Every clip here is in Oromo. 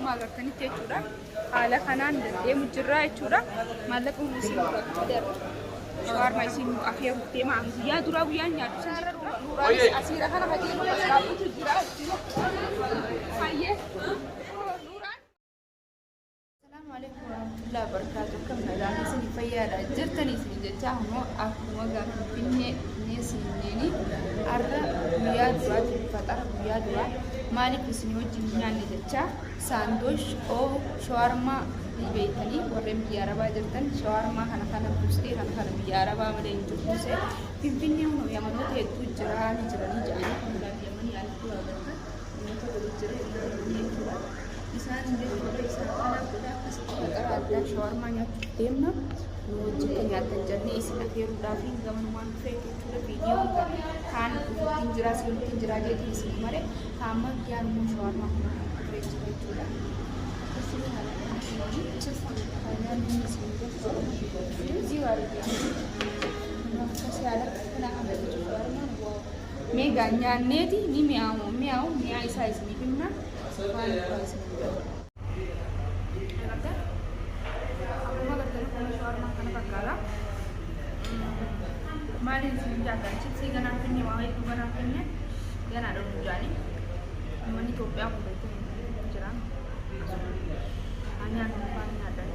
akkuma agartanitti jechuudha. Haala kanaan deemu jirra jechuudha. Maallaqa isin fudhadheera. Shawarma isin afeeru deema guyyaa dura guyyaan nyaatu sanarra nuuraanis asiira kana fageenya masaabutu jira jechuudha. Fayyee. Assalamualaikum warahmatullahi wabarakatuh. Kam nagaan isin fayyaadha jirtanii isin jecha immoo akkuma gaafinne neesini arra guyyaa duraati fatara guyyaa dura maaliif isin wajjin nyaanne jecha saandoosh oo shawarma beeytanii warreen biyya arabaa jirtan shawarma kana buustee kana biyya arabaa malee hin turbuuse finfinnee humna yamanoota hedduu jiranii jedhanii kuduraalee yamanii alatti waamatan uummata waliin jira isaan illee isaan kana godhaa akkasitti maqaa addaa shawarmaa nyaachuuf deemna wajjin nyaatan jennee isin afeeruudhaaf gamanumaan dhufee jechuudha viidiyoon kaan dhufuttiin jiraa si'oottiin jiraa jeetii isin mare hamma guyyaan immoo shawarmaa kun dhufee jira jechuudha. Mega nyaanneeti ni mi'aawu mi'aa isaa isiniif himna waan akkuma gartanii kun shawarmaa kana fakkaata maaliin isin jaalladha chipsii ganaan finne waa hedduu ganaan finne ganaa dhabuu jaanii uummanni Itoophiyaa hundatti jiran hanyaan dhuunfaan nyaadhan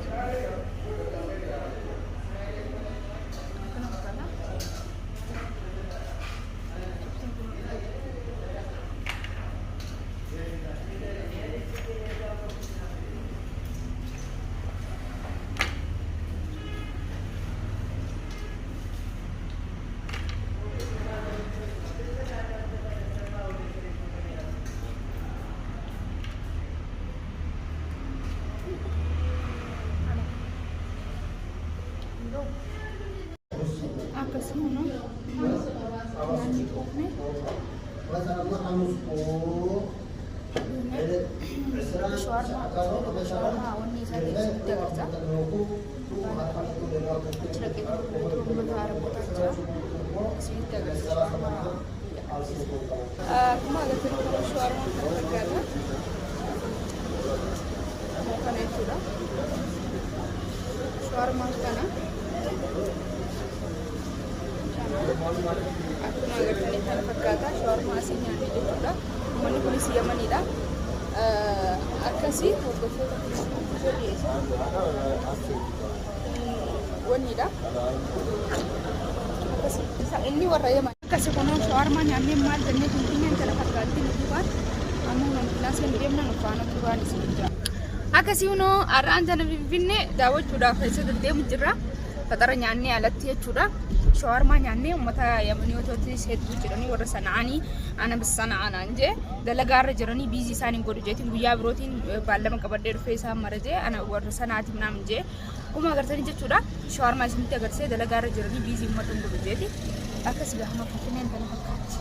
akkana fakkaata. Akkasuma nyaanni qofne shawarmaa wanni isaa keessatti agarsiisa. Achi dhaqee uummata araboota jira isinitti agarsiisa. Akkuma agartanii kun shawarmaa kana fakkaata. Kana jechuudha. Shawarmaa kana akkuma agartanii kana fakkaata shawarmaa asii nyaanne jechuudha. Uummanni kunis Yamaniidha. Akkasii hordoftoota wanniidha. Inni warra Yaman akkasii kunuun shawarmaa nyaannee maal jennee finfinneen kana fakkaatti nuti waan ammoo mankilaas kan deemna nu faana turaan isin jira. Akkasii kunoo har'aan jala finfinnee daawwachuudhaaf keessa deddeemu jirra. Fatara nyaannee alatti jechuudha. Shawarmaa nyaannee uummata Yamaniyootatis hedduu jedhanii warra Sana'aanii ana bis Sana'aanaan jee dalagaarra jiranii biizii isaanii godhu jeetiin guyyaa birootiin baallama qabadhee dhufee isaan mara jee ana warra Sana'aatiif naam jee akkuma agartanii jechuudha. Shawarmaa isinitti agarsiisee dalagaarra jiranii biizii uummata godhu jeeti akkasii gahama Finfinneen kana fakkaatti.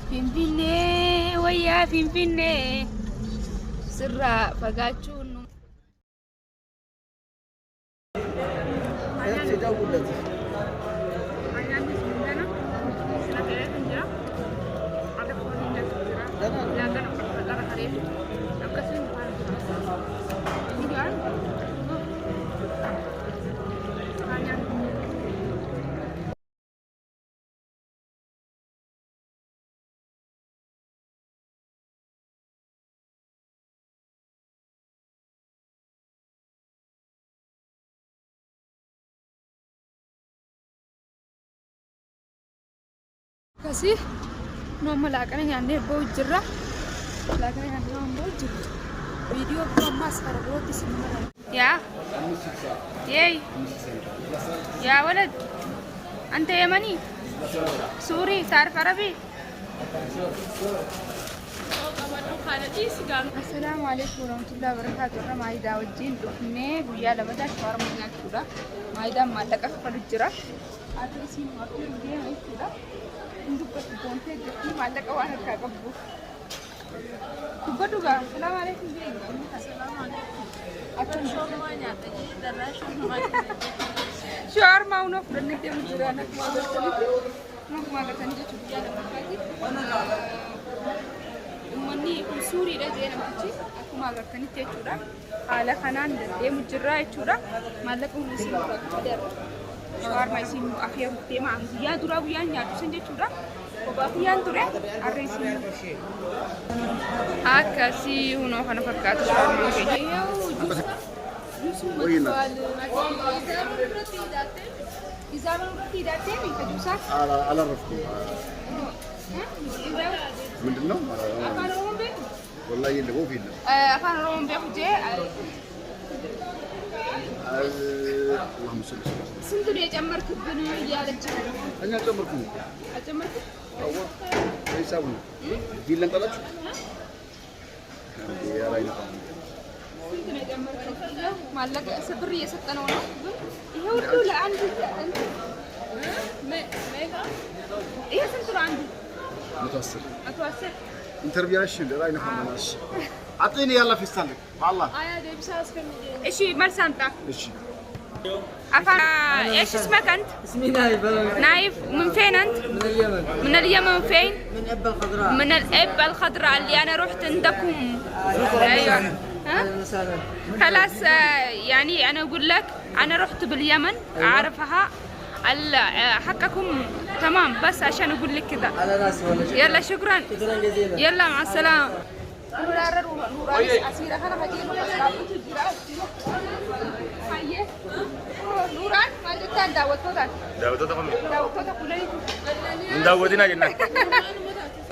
Finfinnee wayyaa Finfinnee sirraa fagaachuun. Kasih nomor lakukan yang anda bawa jerah, lakukan yang anda bawa jerah. Video kemas kalau bawa di sini. Ya, yey, ya walad, anda Yamani, Suri, Sarf Arabi. Assalamualaikum warahmatullahi wabarakatuh. Ramai Dawud Jin, Dukne, Buya, Lamada, Shawarma Nyakura, Maida Malaka Falujra. Ada isi makan dia Nyakura. Untuk berkumpul jadi malak awak nak kabu. Kubat juga. Assalamualaikum. Assalamualaikum. Akan shawarmanya tadi darah shawarma. Shawarma uno friend ni dia mujura nak makan tadi. Nak makan tadi cuci ada lagi. uummanni suuriidha jee namtichi akkuma agartanitti jechuudha. Haala kanaan deemu jirraa jechuudha. Maallaqa hundi isin fudhadheera. Shawarma isin afeeruttee maan guyyaa duraa guyyaan nyaatu isin jechuudha. Kophaa guyyaan ture harree isin akkasii hunoo kana fakkaatu shawarma keenya. إذا ما رحتي داتين كجوسة على الرفق من النوم أفان روم بي والله اللي هو فينا أفان روم بي خجى اللهم صل وسلم سنتو ليه جمرت بنو يالك أنا جمرتني أجمرت أول ليس أبونا جيلنا طلعت يا راينا سنتو ليه جمرت مالك سبرية ستنونا يهودوا لعندي ما إيه سنتو عندي متوسط أتوسط انترفيو ايش اللي راينا خمناش اعطيني يلا في ستانك والله دي بساس ايشي مرسانتا ايش أفا ايش اسمك انت؟ اسمي نايف. نايف من فين انت؟ من اليمن. من اليمن فين؟ من إبا الخضراء. من الإبا الخضراء اللي انا رحت عندكم. ايوه ها؟ خلاص يعني انا اقول لك انا رحت باليمن اعرفها حقكم تمام بس عشان اقول لك كذا. على راسي والله. يلا شكرا. شكرا جزيلا. يلا مع السلامه. نوران ما جبت دعوتك. دعوتك من؟ دعوتك كلها. من دعوتنا جنة.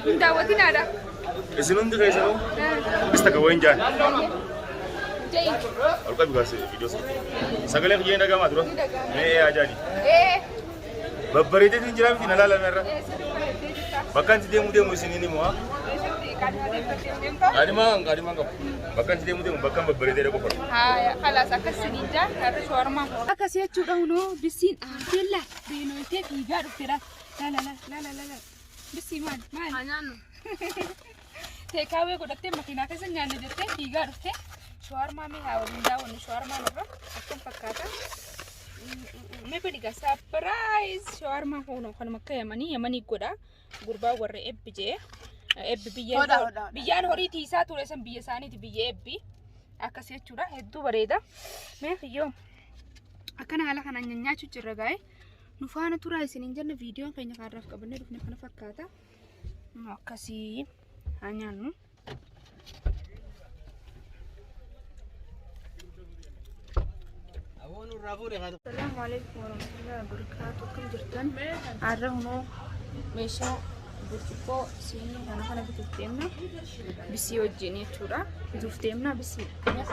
من دعوتنا هذا. اسمهم ده كيسنو؟ استكوين جان. جاي. أركب بس فيديو سكالك جينا كم أدرى؟ مي أجاني. إيه. ببريدة تنجرام في نلا مرة. Bahkan si demo sini ni mua. Ada mang kau. Bahkan si demo bahkan berbeda dari kau. Hai, kalau saya sini jah harus shawarma. Aku sih cuci uno bisin lah. Bino itu tiga rupiah. La. Bisin man. Anjan. Tekawe kau datang makin aku senjata datang tiga rupiah. Shawarma mi hawa minda unu shawarma nora. Aku pakai मैं बड़ी का surprise shawarma होनो खन मक्का यमनी गोड़ा गुरबा वर्रे एब बियान होरी थी सा थोड़े सम बियसानी थी बिये एब भी आकाशे चुरा हेदू बरेदा मैं यो अकन हाला खाना न्यान्या चुचर रगाए नुफाना तुरा इसे निंजर ने वीडियो कहीं कार रफ कबने रुकने खाना फक्काता आकाशी आन्यानु السلام عليكم ورحمة الله وبركاته كم جرتن عرفنا ماشى برتقو سيني أنا خنا بتفتيمنا بسيو جيني تورا بتفتيمنا بسي أنا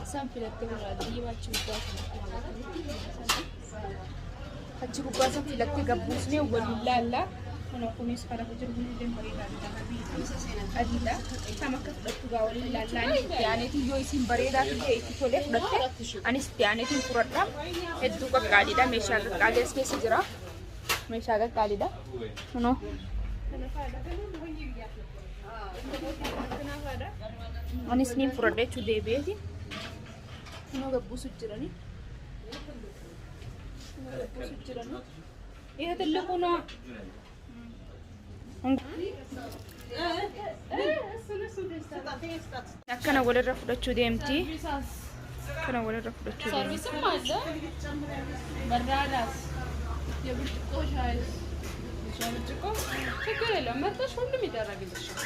سام فيلك تقول عادي واتشوفا هتشوفا سام فيلك تجبوسني ولا لا أنا كوني سكارا كجر بني دم بريدا أديدا sama kesudah gaul lalani tiane ti yo isim bareda ti je ti tole kudatte anis tiane ti puradam eddu ka kalida meshaga kalidas ke sijra meshaga kalida no anis ni purade chu debe ti no gabbu sujrani ini telluku no akkana walirra fudhachuu deemti akkana walirra fudhachuu deemti ሰርቪስም አለ በራዳስ የብርጭቆ ሻይ ብርጭቆ ችግር የለም መጥተሽ ሁሉም ይደረግልሻል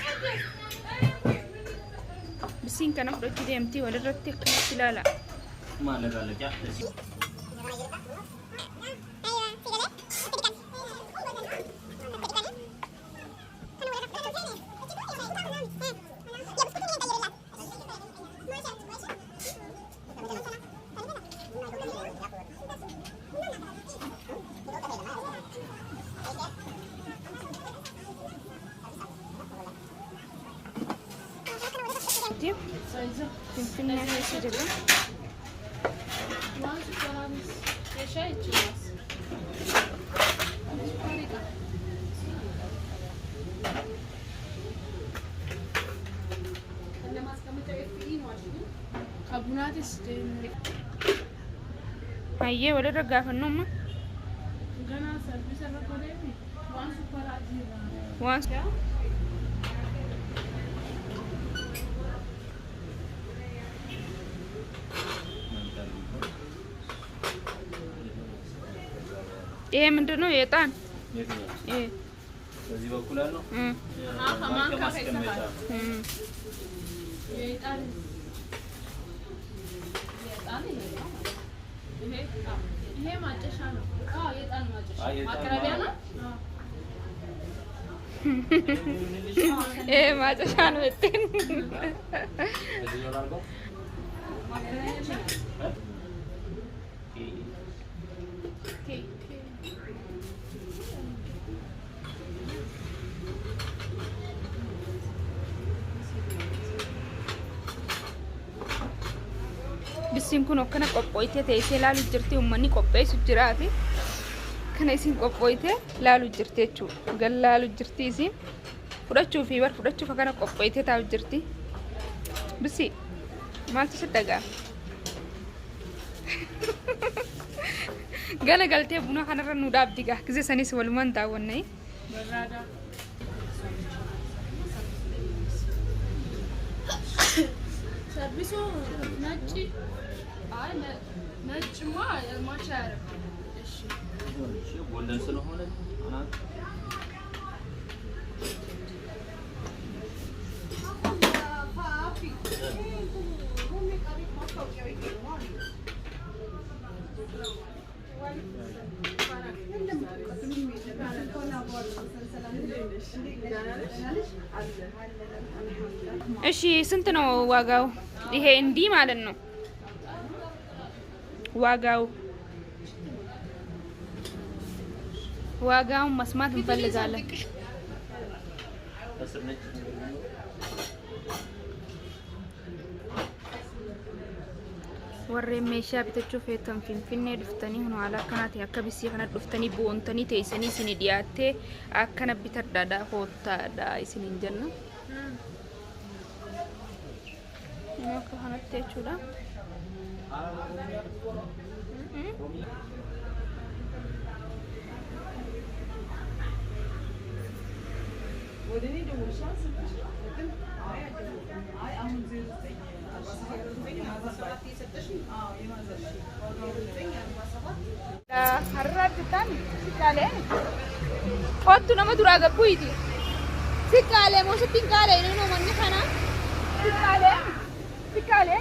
ብሲን kana fudhachuu deemti walirratti akkana ilaala ማለቃለቂያ Finfinnee keessa jirra. Ayyee walirra gaafannu amma. Waan ይሄ ምንድነው? የጣን በዚህ በኩል ያለው ማስቀመጫ የጣን ይሄ ማጨሻ ነው። የጣን ማጨሻ ማቅረቢያ ነው። ይሄ ማጨሻ ነው። Bisiin kun akkana qophoytee teessee laaluu jirti. Uummanni qopheessu jiraate kana isin qophoytee laaluu jirti jechuudha. Gal laaluu jirti isin fudhachuu fi bar fudhachuuf akkana qophoytee taa'u jirti. Bisii maaltu si dhagaa? Gala galtee buna kanarra nu dhaabdi gaa gisee sanis walumaan daawwannee. Servisu nachi ነጭ ማ ማቻ ያረጋል። እሺ ጎልደን ስለሆነ እሺ ስንት ነው ዋጋው? ይሄ እንዲህ ማለት ነው ዋጋውን መስማት እንፈልጋለን። warreen meeshaa bitachuuf feetan Finfinnee dhuftanii hunu haala akkanaati akka bisii kana dhuftanii boontanii teessanii isin dhiyaattee akkana bitadhaadhaa hoottaadhaa isiniin jenna. Akka kanatti jechuudha. Harraadhaan sikaalee kottu nama duraa gabbuuti. Sikaalee moo sittiin kaalee inni manni kana sikaalee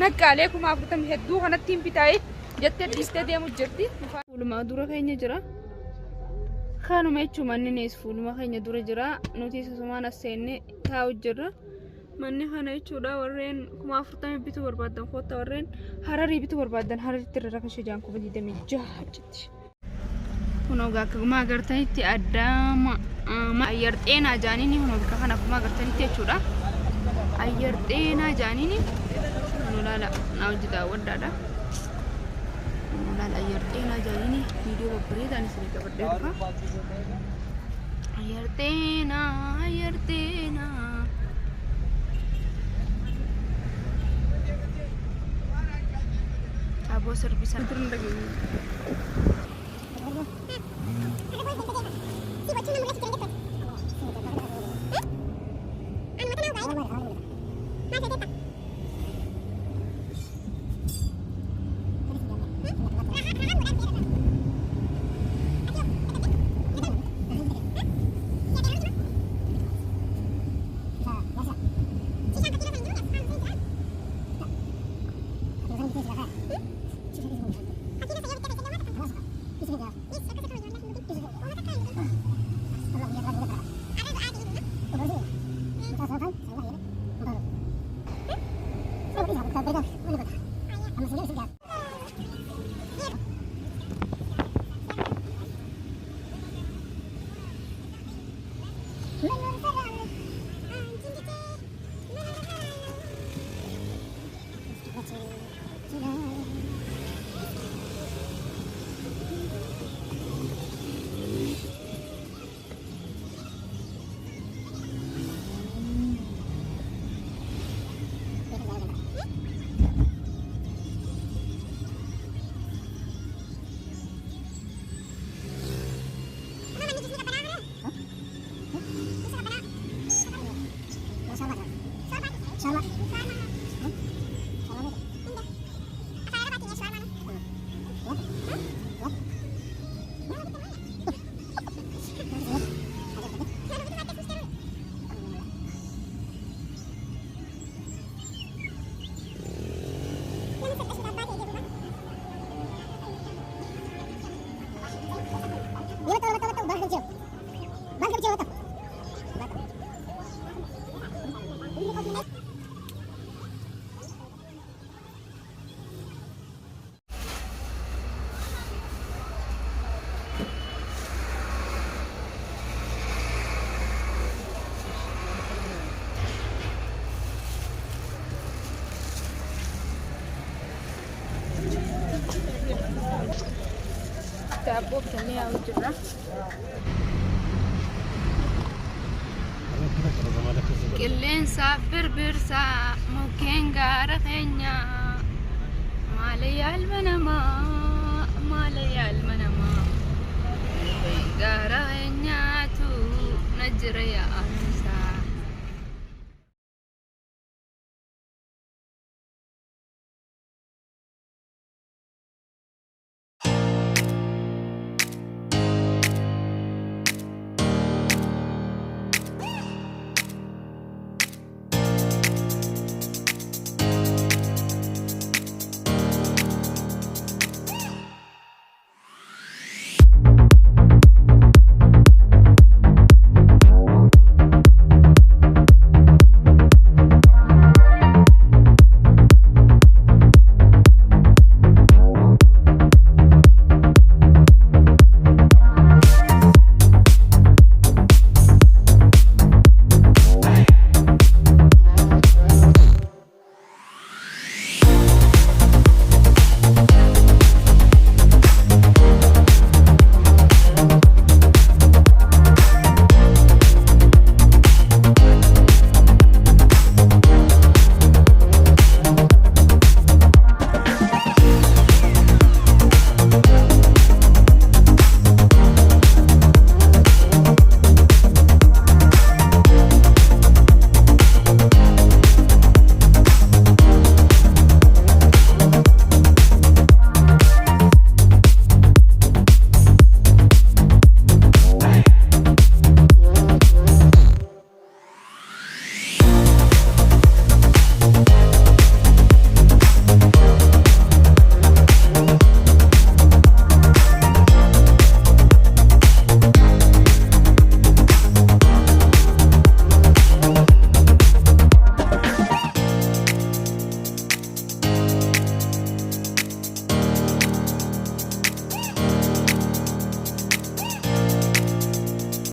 nakkaalee kuma 40 hedduu kanatti hin bitaa'e jettee dhiistee deemu jirti. Fuuluma dura keenya jira. Kanuma jechuun manni nees fuuluma keenya dura jira. Nuti sumaan as seennee taa'u jirra. Manni kana jechuudha warreen kuma 40 bituu barbaadan kotta warreen Hararii bituu barbaadan Hararitti irra rakashee jaan kuma 26 jetti. Kunoo akkuma agartanitti addaama ayyar xeenaa jaaniini kunoo bika kana akkuma agartanitti jechuudha. Ayyar xeenaa jaaniini kunoo laala naa hojii daawwadhaadha. Kunoo laala ayyar xeenaa jaaniini viidiyoo babbareedaan isin qabadhee dhufa. Ayyar xeenaa. Abo servisan turun lagi. Sama. daabboo bitannee yaa'u jirra. Qilleensaaf birbirsaa mukkeen gaara keenyaa maalayyaa ilma namaa gaara keenyaatu na jira yaa'an.